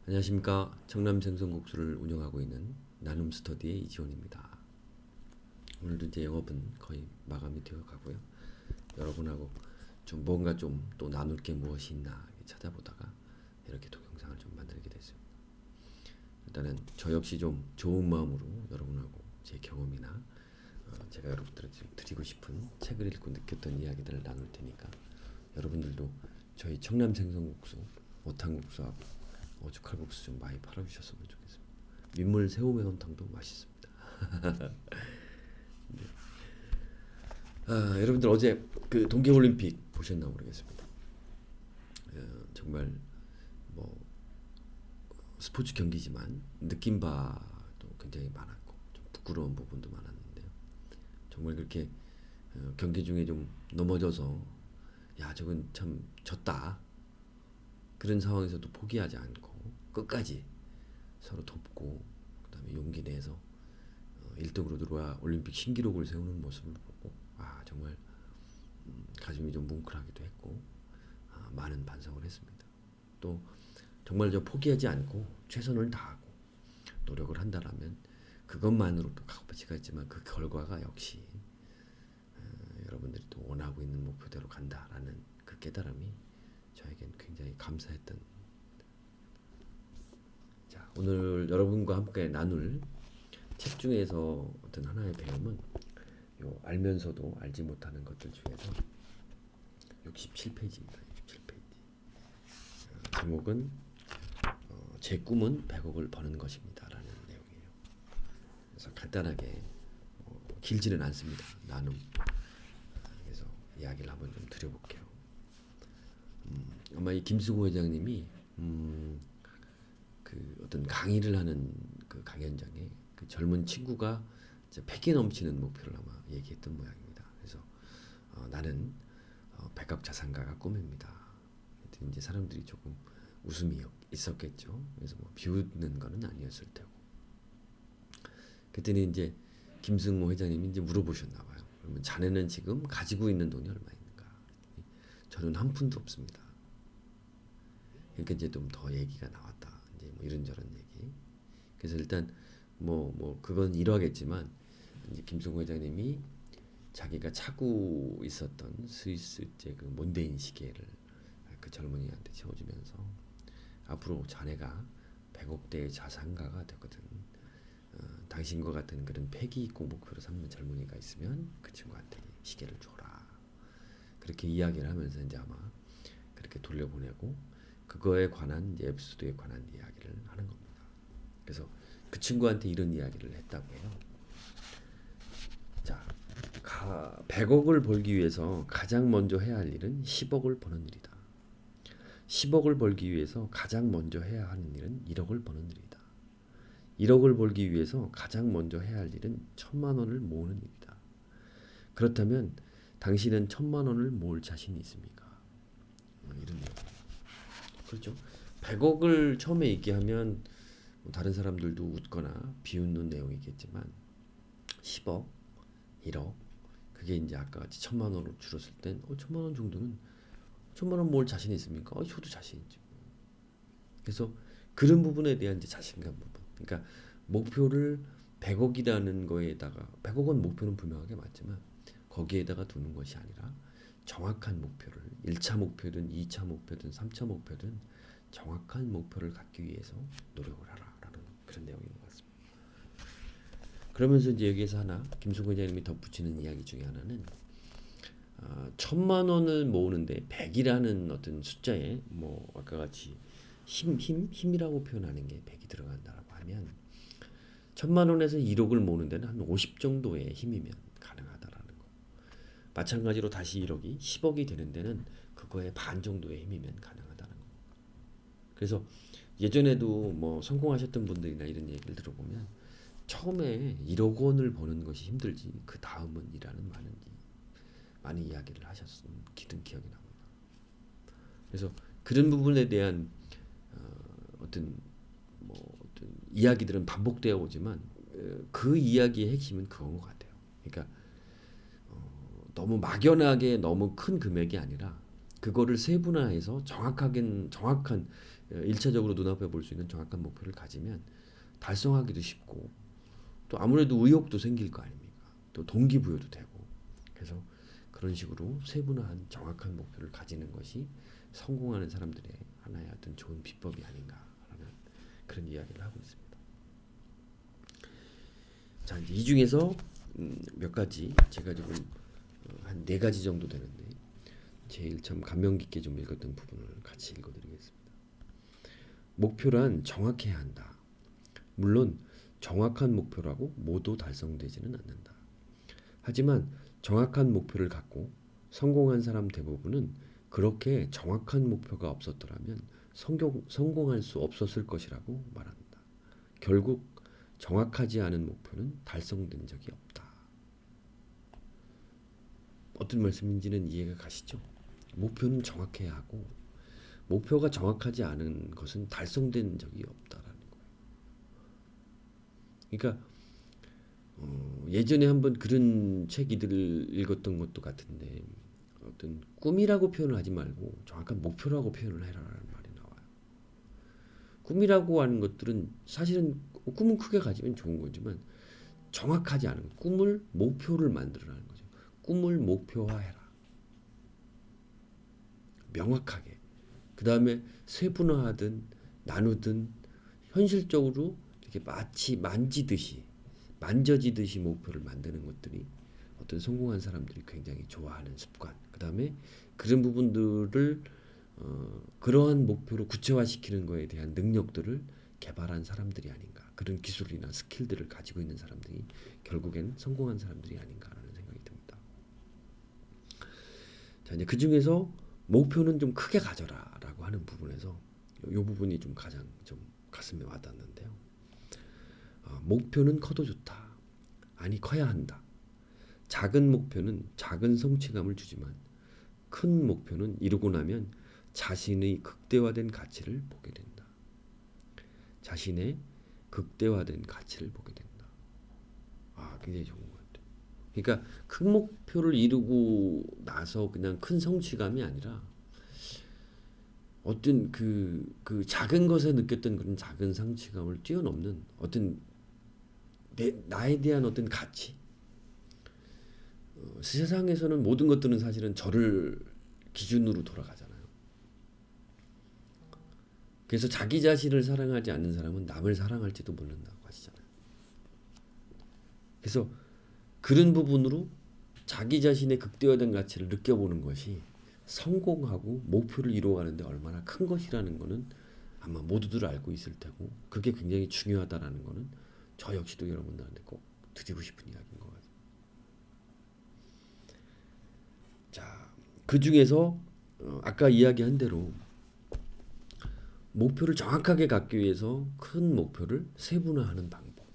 안녕하십니까. 청남 생선국수를 운영하고 있는 나눔 스터디의 이지원입니다. 오늘도 이제 영업은 거의 마감이 되어 가고요. 여러분하고 좀 뭔가 좀 또 나눌 게 무엇이 있나 찾아보다가 이렇게 동영상을 좀 만들게 됐습니다. 일단은 저 역시 좀 좋은 마음으로 여러분하고 제 경험이나 제가 여러분들한테 좀 드리고 싶은 책을 읽고 느꼈던 이야기들을 나눌 테니까 여러분들도 저희 청남 생선국수, 오탕국수하고 오죽칼국수 좀 많이 팔아주셨으면 좋겠습니다. 민물 새우매운탕도 맛있습니다. 여러분들 어제 그 동계올림픽 보셨나 모르겠습니다. 정말 뭐 스포츠 경기지만 느낀 바도 굉장히 많았고 좀 부끄러운 부분도 많았는데요. 정말 그렇게 경기 중에 좀 넘어져서 야 저건 참 졌다 그런 상황에서도 포기하지 않고 끝까지 서로 돕고 그다음에 용기 내서 1등으로 들어와 올림픽 신기록을 세우는 모습을 보고 정말 가슴이 좀 뭉클하기도 했고 많은 반성을 했습니다. 또 정말 저 포기하지 않고 최선을 다하고 노력을 한다라면 그것만으로도 값어치가 있지만 그 결과가 역시 여러분들이 또 원하고 있는 목표대로 간다라는 그 깨달음이 저에겐 굉장히 감사했던. 자, 오늘 여러분과 함께 나눌 책 중에서 어떤 하나의 배움은 요 알면서도 알지 못하는 것들 중에서 67페이지입니다. 67페이지. 제목은 제 꿈은 100억을 버는 것입니다라는 내용이에요. 그래서 간단하게 길지는 않습니다. 나눔. 그래서 이야기를 한번 좀 드려볼게요. 아마 이 김수고 회장님이 그 어떤 강의를 하는 그 강연장에 그 젊은 친구가 이제 패기 넘치는 목표를 아마 얘기했던 모양입니다. 그래서 나는 백억 자산가가 꿈입니다. 이제 사람들이 조금 웃음이 있었겠죠. 그래서 뭐 비웃는 거는 아니었을 테고. 그랬더니 이제 김승모 회장님이 이제 물어보셨나 봐요. 그러면 자네는 지금 가지고 있는 돈이 얼마입니까? 저는 한 푼도 없습니다. 그러니까 이제 좀 더 얘기가 나왔다. 이제 뭐 이런저런 얘기. 그래서 일단 뭐 그건 이러하겠지만 이제 김승호 회장님이 자기가 차고 있었던 스위스제 그 몬데인 시계를 그 젊은이한테 채워주면서 앞으로 자네가 100억대의 자산가가 되거든. 당신과 같은 그런 패기 있고 목표로 삼는 젊은이가 있으면 그 친구한테 시계를 줘라. 그렇게 이야기를 하면서 이제 아마 그렇게 돌려보내고 그거에 관한 이제 에피소드에 관한 이야기를 하는 겁니다. 그래서 그 친구한테 이런 이야기를 했다고 해요. 자, 100억을 벌기 위해서 가장 먼저 해야 할 일은 10억을 버는 일이다. 10억을 벌기 위해서 가장 먼저 해야 하는 일은 1억을 버는 일이다. 1억을 벌기 위해서 가장 먼저 해야 할 일은 1,000만 원을 모으는 일이다. 그렇다면 당신은 1,000만 원을 모을 자신이 있습니까? 이런 내용. 그렇죠. 100억을 처음에 얘기하면 다른 사람들도 웃거나 비웃는 내용이겠지만 10억, 1억 그게 이제 아까 같이 1,000만 원으로 줄었을 땐 1,000만 원 정도는 1,000만 원 모을 자신 있습니까? 저도 자신 있죠. 그래서 그런 부분에 대한 이제 자신감 부분. 그러니까 목표를 100억이라는 거에다가 100억은 목표는 분명하게 맞지만 거기에다가 두는 것이 아니라 정확한 목표를 1차 목표든 2차 목표든 3차 목표든 정확한 목표를 갖기 위해서 노력을 하라라는 그런 내용인 것 같습니다. 그러면서 이제 여기에서 하나 김승호 회장님이 덧붙이는 이야기 중에 하나는 1,000만 원을 모으는데 100이라는 어떤 숫자에 뭐 아까 같이 힘이라고 표현하는 게 100이 들어간다라고 하면 1,000만 원에서 1억을 모으는 데는 한 50 정도의 힘이면 가능하다라는 거. 마찬가지로 다시 1억이 10억이 되는 데는 그거의 반 정도의 힘이면 가능하다는 거. 그래서 예전에도 뭐 성공하셨던 분들이나 이런 얘기를 들어보면 처음에 1억 원을 버는 것이 힘들지 그 다음은 일하는 많은 이야기를 하셨던 기억이 납니다. 그래서 그런 부분에 대한 어떤 이야기들은 반복되어 오지만 그 이야기의 핵심은 그건 것 같아요. 그러니까 너무 막연하게 너무 큰 금액이 아니라 그거를 세분화해서 정확한 1차적으로 눈앞에 볼 수 있는 정확한 목표를 가지면 달성하기도 쉽고 또 아무래도 의욕도 생길 거 아닙니까? 또 동기부여도 되고 그래서 그런 식으로 세분화한 정확한 목표를 가지는 것이 성공하는 사람들의 하나의 어떤 좋은 비법이 아닌가라는 그런 이야기를 하고 있습니다. 자, 이제 이 중에서 몇 가지 제가 지금 한 4가지 정도 되는데 제일 참 감명 깊게 좀 읽었던 부분을 같이 읽어드리겠습니다. 목표란 정확해야 한다. 물론 정확한 목표라고 모두 달성되지는 않는다. 하지만 정확한 목표를 갖고 성공한 사람 대부분은 그렇게 정확한 목표가 없었더라면 성공할 수 없었을 것이라고 말한다. 결국 정확하지 않은 목표는 달성된 적이 없다. 어떤 말씀인지는 이해가 가시죠? 목표는 정확해야 하고 목표가 정확하지 않은 것은 달성된 적이 없다라는 거예요. 그러니까 예전에 한번 그런 책들을 읽었던 것도 같은데 어떤 꿈이라고 표현을 하지 말고 정확한 목표라고 표현을 해라라는 말이 나와요. 꿈이라고 하는 것들은 사실은 꿈은 크게 가지면 좋은 거지만 정확하지 않은 꿈을 목표를 만들어라는 거죠. 꿈을 목표화해라. 명확하게. 그 다음에 세분화하든 나누든 현실적으로 이렇게 마치 만져지듯이 목표를 만드는 것들이 어떤 성공한 사람들이 굉장히 좋아하는 습관. 그 다음에 그런 부분들을 그러한 목표로 구체화시키는 거에 대한 능력들을 개발한 사람들이 아닌가. 그런 기술이나 스킬들을 가지고 있는 사람들이 결국엔 성공한 사람들이 아닌가라는 생각이 듭니다. 자, 이제 그 중에서 목표는 좀 크게 가져라라고 하는 부분에서 이 부분이 좀 가장 좀 가슴에 와닿는데요. 목표는 커도 좋다. 아니 커야 한다. 작은 목표는 작은 성취감을 주지만 큰 목표는 이루고 나면 자신의 극대화된 가치를 보게 된다. 자신의 극대화된 가치를 보게 된다. 굉장히 좋은 것 같아요. 그러니까 큰 목표를 이루고 나서 그냥 큰 성취감이 아니라 어떤 그 작은 것에 느꼈던 그런 작은 성취감을 뛰어넘는 어떤 나에 대한 어떤 가치. 세상에서는 모든 것들은 사실은 저를 기준으로 돌아가잖아요. 그래서 자기 자신을 사랑하지 않는 사람은 남을 사랑할지도 모른다고 하시잖아요. 그래서 그런 부분으로 자기 자신의 극대화된 가치를 느껴보는 것이 성공하고 목표를 이루어가는데 얼마나 큰 것이라는 것은 아마 모두들 알고 있을 테고 그게 굉장히 중요하다라는 것은 저 역시도 여러분들한테 꼭 드리고 싶은 이야기인 것 같아요. 자, 그 중에서 아까 이야기한 대로 목표를 정확하게 갖기 위해서 큰 목표를 세분화하는 방법.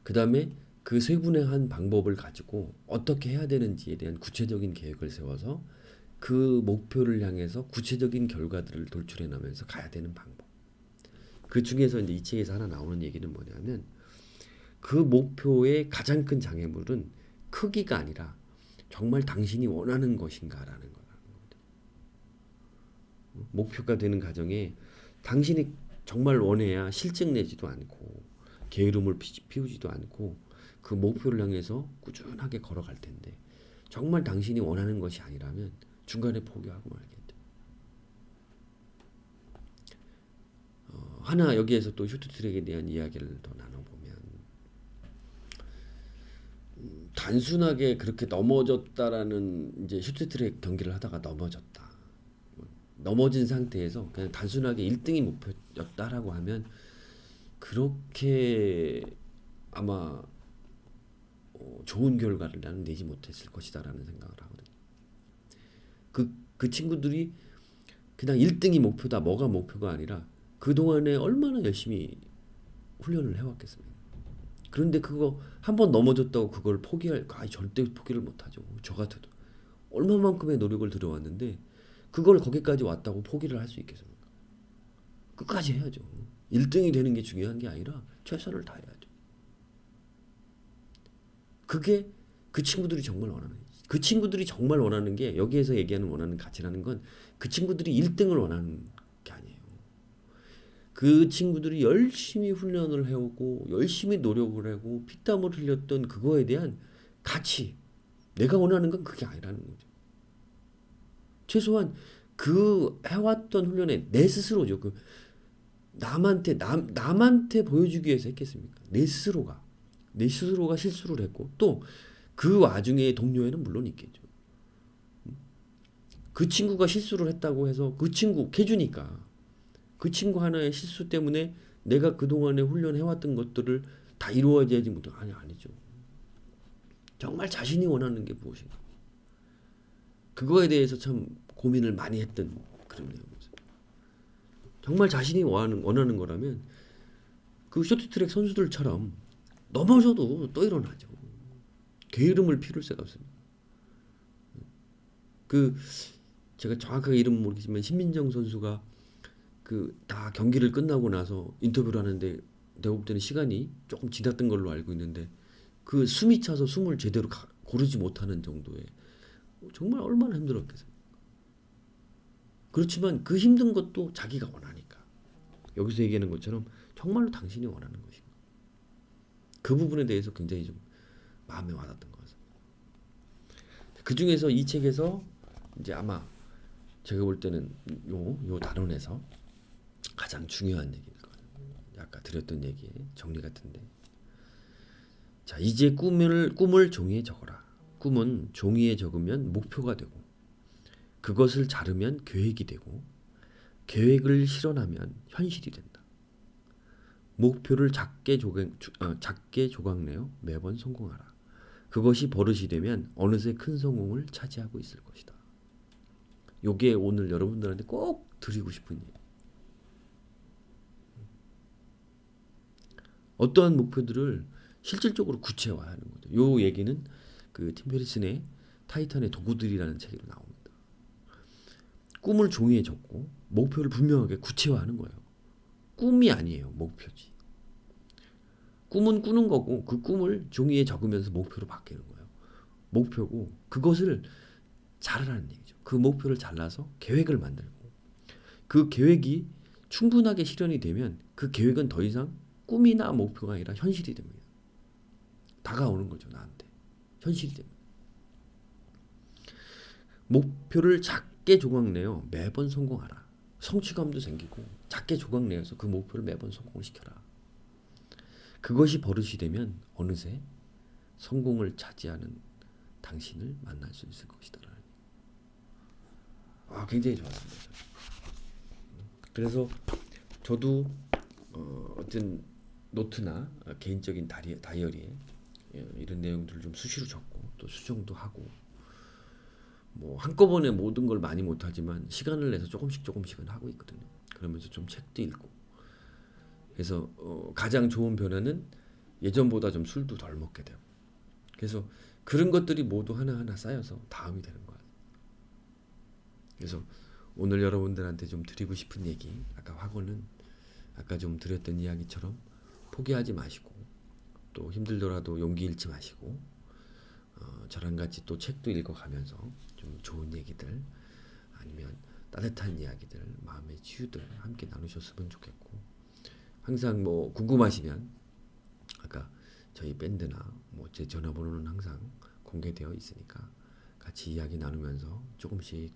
그 다음에 그 세분화한 방법을 가지고 어떻게 해야 되는지에 대한 구체적인 계획을 세워서 그 목표를 향해서 구체적인 결과들을 돌출해 나면서 가야 되는 방법. 그 중에서 이제 이 책에서 하나 나오는 얘기는 뭐냐면 그 목표의 가장 큰 장애물은 크기가 아니라 정말 당신이 원하는 것인가라는 거라는 겁니다. 목표가 되는 과정에 당신이 정말 원해야 실증 내지도 않고 게으름을 피우지도 않고 그 목표를 향해서 꾸준하게 걸어갈 텐데 정말 당신이 원하는 것이 아니라면 중간에 포기하고 말겠죠. 하나 여기에서 또 쇼트트랙에 대한 이야기를 더 나눠보면 단순하게 그렇게 넘어졌다라는 이제 쇼트트랙 경기를 하다가 넘어진 상태에서 그냥 단순하게 1등이 목표였다라고 하면 그렇게 아마 좋은 결과를 나는 내지 못했을 것이다라는 생각을 하거든요. 그 친구들이 그냥 1등이 목표다, 뭐가 목표가 아니라 그동안에 얼마나 열심히 훈련을 해왔겠습니까? 그런데 그거 한번 넘어졌다고 그걸 절대 포기를 못하죠. 저 같아도 얼마만큼의 노력을 들여왔는데 그걸 거기까지 왔다고 포기를 할 수 있겠습니까? 끝까지 해야죠. 1등이 되는 게 중요한 게 아니라 최선을 다해야죠. 그게 그 친구들이 정말 원하는 그 친구들이 정말 원하는 게 여기에서 얘기하는 원하는 가치라는 건 그 친구들이 1등을 원하는 게 아니에요. 그 친구들이 열심히 훈련을 해오고 열심히 노력을 하고 피땀을 흘렸던 그거에 대한 가치. 내가 원하는 건 그게 아니라는 거죠. 최소한 그 해왔던 훈련에 내 스스로죠. 그 남한테 보여주기 위해서 했겠습니까? 내 스스로가 실수를 했고 또 그 와중에 동료애는 물론 있겠죠. 그 친구가 실수를 했다고 해서 그 친구 캐주니까 그 친구 하나의 실수 때문에 내가 그동안에 훈련해왔던 것들을 다 이루어져야지 못해. 아니죠. 정말 자신이 원하는 게 무엇인가. 그거에 대해서 참 고민을 많이 했던 그런 내용이죠. 정말 자신이 원하는 거라면 그 쇼트트랙 선수들처럼 넘어져도 또 일어나죠. 게으름을 피울 새가 없습니다. 그 제가 정확하게 이름은 모르겠지만 신민정 선수가 그 다 경기를 끝나고 나서 인터뷰를 하는데 내가 볼 때는 시간이 조금 지났던 걸로 알고 있는데 그 숨이 차서 숨을 제대로 고르지 못하는 정도의 정말 얼마나 힘들었겠어요. 그렇지만 그 힘든 것도 자기가 원하니까. 여기서 얘기하는 것처럼 정말로 당신이 원하는 것인가. 그 부분에 대해서 굉장히 좀 마음에 와닿던 것 같습니다. 그 중에서 이 책에서 이제 아마 제가 볼 때는 요 단원에서 가장 중요한 얘기일 거예요. 아까 드렸던 얘기의 정리 같은데. 자, 이제 꿈을 종이에 적어라. 꿈은 종이에 적으면 목표가 되고 그것을 자르면 계획이 되고 계획을 실현하면 현실이 된다. 목표를 작게 조각내어 매번 성공하라. 그것이 버릇이 되면 어느새 큰 성공을 차지하고 있을 것이다. 요게 오늘 여러분들한테 꼭 드리고 싶은 얘기. 어떠한 목표들을 실질적으로 구체화하는 거죠. 요 얘기는 그 팀 페리슨의 타이탄의 도구들이라는 책으로 나옵니다. 꿈을 종이에 적고 목표를 분명하게 구체화하는 거예요. 꿈이 아니에요. 목표지. 꿈은 꾸는 거고 그 꿈을 종이에 적으면서 목표로 바뀌는 거예요. 목표고 그것을 잘하라는 얘기죠. 그 목표를 잘라서 계획을 만들고 그 계획이 충분하게 실현이 되면 그 계획은 더 이상 꿈이나 목표가 아니라 현실이 됩니다. 다가오는 거죠. 나한테. 현실이 됩니다. 목표를 작게 조각내어 매번 성공하라. 성취감도 생기고 작게 조각내어서 그 목표를 매번 성공시켜라. 그것이 버릇이 되면 어느새 성공을 차지하는 당신을 만날 수 있을 것이다. 굉장히 좋았습니다. 그래서 저도 어떤 노트나 개인적인 다이어리에 이런 내용들을 좀 수시로 적고 또 수정도 하고 뭐 한꺼번에 모든 걸 많이 못하지만 시간을 내서 조금씩은 하고 있거든요. 그러면서 좀 책도 읽고 그래서 가장 좋은 변화는 예전보다 좀 술도 덜 먹게 되고 그래서 그런 것들이 모두 하나하나 쌓여서 다음이 되는 거예요. 그래서 오늘 여러분들한테 좀 드리고 싶은 얘기 아까 좀 드렸던 이야기처럼 포기하지 마시고 또 힘들더라도 용기 잃지 마시고 저랑 같이 또 책도 읽어가면서 좀 좋은 얘기들 아니면 따뜻한 이야기들 마음의 치유들 함께 나누셨으면 좋겠고 항상 뭐 궁금하시면 아까 저희 밴드나 뭐 제 전화번호는 항상 공개되어 있으니까 같이 이야기 나누면서 조금씩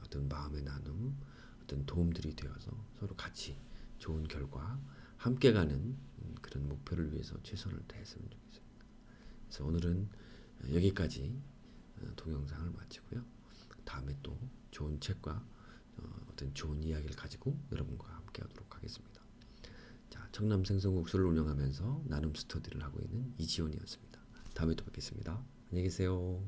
어떤 마음의 나눔 어떤 도움들이 되어서 서로 같이 좋은 결과 함께 가는 그런 목표를 위해서 최선을 다했으면 좋겠습니다. 그래서 오늘은 여기까지 동영상을 마치고요. 다음에 또 좋은 책과 어떤 좋은 이야기를 가지고 여러분과 함께 하도록 하겠습니다. 자, 청남 생선국수를 운영하면서 나눔 스터디를 하고 있는 이지원이었습니다. 다음에 또 뵙겠습니다. 안녕히 계세요.